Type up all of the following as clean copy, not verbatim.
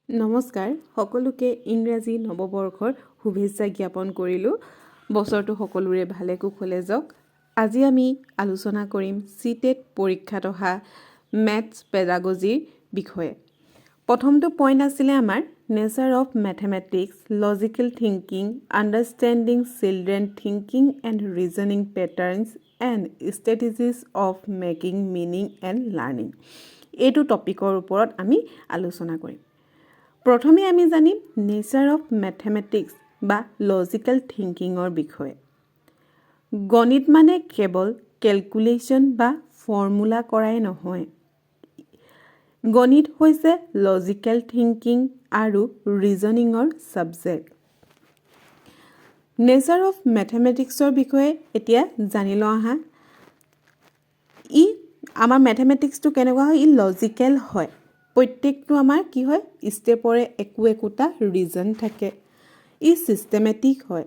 নমস্কাৰ সকলোকে ইংৰাজী নৱবৰ্ষৰ শুভেচ্ছা জ্ঞাপন কৰিলোঁ। বছৰটো সকলোৰে ভালে কুশলে যাওক। আজি আমি আলোচনা কৰিম CTET পৰীক্ষাত অহা মেথছ পেডাগজিৰ বিষয়ে। প্ৰথমটো পইণ্ট আছিলে আমাৰ nature of mathematics, logical thinking, understanding children thinking and reasoning patterns and strategies of making meaning and learning. এইটো টপিকৰ ওপৰত আমি আলোচনা কৰিম। প্ৰথমে আমি জানিম নেচাৰ অফ মেথমেটিক্স বা লজিকেল থিংকিঙৰ বিষয়ে। গণিত মানে কেৱল কেলকুলেশ্যন বা ফৰ্মুলা কৰাই নহয়। গণিত হৈছে লজিকেল থিংকিং আৰু ৰিজনিঙৰ ছাবজেক্ট। নেচাৰ অফ মেথমেটিক্সৰ বিষয়ে এতিয়া জানি লওঁ আহা। আমাৰ মেথমেটিক্সটো কেনেকুৱা হয়? লজিকেল হয়। প্ৰত্যেকটো আমাৰ কি হয়? ষ্টেপৰে একোটা ৰিজন থাকে। চিষ্টেমেটিক হয়,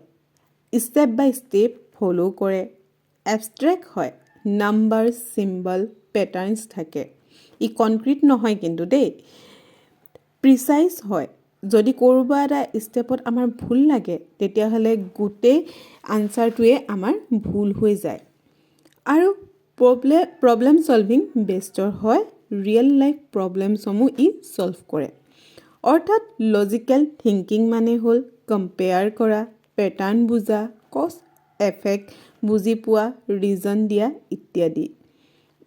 ষ্টেপ বাই ষ্টেপ ফ'ল' কৰে। এবষ্ট্ৰেক্ট হয়, নাম্বাৰ, চিম্বল, পেটাৰ্নছ থাকে। কনক্ৰিট নহয় কিন্তু দেই। প্ৰিচাইজ হয়, যদি ক'ৰবা এটা ষ্টেপত আমাৰ ভুল লাগে তেতিয়াহ'লে গোটেই আনচাৰটোৱে আমাৰ ভুল হৈ যায়। আৰু প্ৰব্লেম চলভিং বেষ্টৰ হয়, ৰিয়েল লাইফ প্ৰব্লেমসমূহ ছলভ কৰে। অৰ্থাৎ লজিকেল থিংকিং মানে হ'ল কম্পেয়াৰ কৰা, পেটাৰ্ণ বুজা, কজ এফেক্ট বুজি পোৱা, ৰিজন দিয়া ইত্যাদি।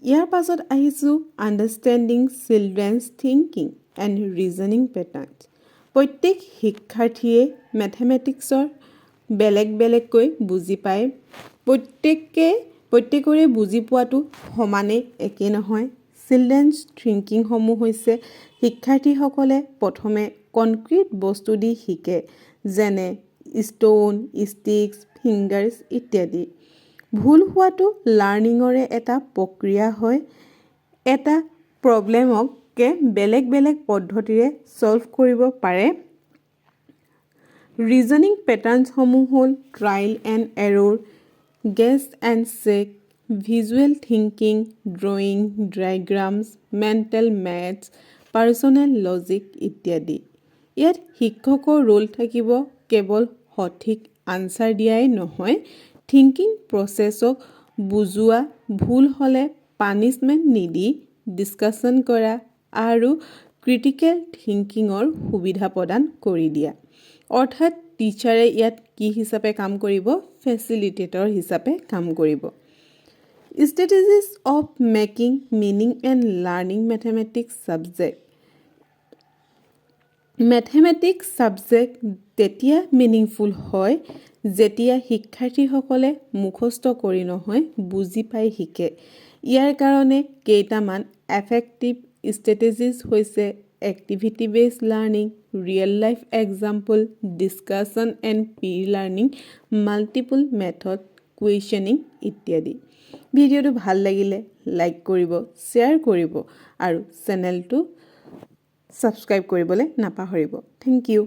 ইয়াৰ পাছত আহিছোঁ understanding children's thinking and reasoning patterns. প্ৰত্যেক শিক্ষাৰ্থীয়ে মেথমেটিক্সৰ বেলেগ বেলেগকৈ বুজি পায়। প্ৰত্যেকৰে বুজি পোৱাটো সমানে একে নহয়। চিলড্ৰেনছ থিংকিংসমূহ হৈছে শিক্ষাৰ্থীসকলে প্ৰথমে কনক্ৰিট বস্তু দি শিকে, যেনে ষ্ট'ন, ষ্টিক্স, ফিংগাৰ্ছ ইত্যাদি। ভুল হোৱাটো লাৰ্ণিঙৰে এটা প্ৰক্ৰিয়া হয়। এটা প্ৰব্লেমকে বেলেগ বেলেগ পদ্ধতিৰে ছলভ কৰিব পাৰে। ৰিজনিং পেটাৰ্নছসমূহ হ'ল trial and error, guess and check, visual thinking, drawing, diagrams, mental maths, personal logic ইত্যাদি। ইয়াত শিক্ষকৰ ৰোল থাকিব কেৱল সঠিক আনচাৰ দিয়াই নহয়, থিংকিং প্ৰচেছক বুজোৱা, ভুল হ'লে পানিছমেণ্ট নিদি ডিছকাশ্যন কৰা আৰু ক্ৰিটিকেল থিংকিঙৰ সুবিধা প্ৰদান কৰি দিয়া। অৰ্থাৎ টিচাৰে ইয়াত কি হিচাপে কাম কৰিব? ফেচিলিটেটৰ হিচাপে কাম কৰিব। Strategies of making meaning and learning mathematics subject. Mathematics subject তেতিয়া মিনিংফুল হয় যেতিয়া শিক্ষাৰ্থীসকলে মুখস্থ কৰি নহয়, বুজি পাই শিকে। ইয়াৰ কাৰণে কেইটামান এফেক্টিভ ষ্ট্ৰেটেজিজ হৈছে activity based learning, real life example, discussion and peer learning, multiple method, questioning ইত্যাদি। ভিডিঅ'টো ভাল লাগিলে লাইক কৰিব, শ্বেয়াৰ কৰিব আৰু চেনেলটো ছাবস্ক্ৰাইব কৰিবলৈ নাপাহৰিব। Thank U.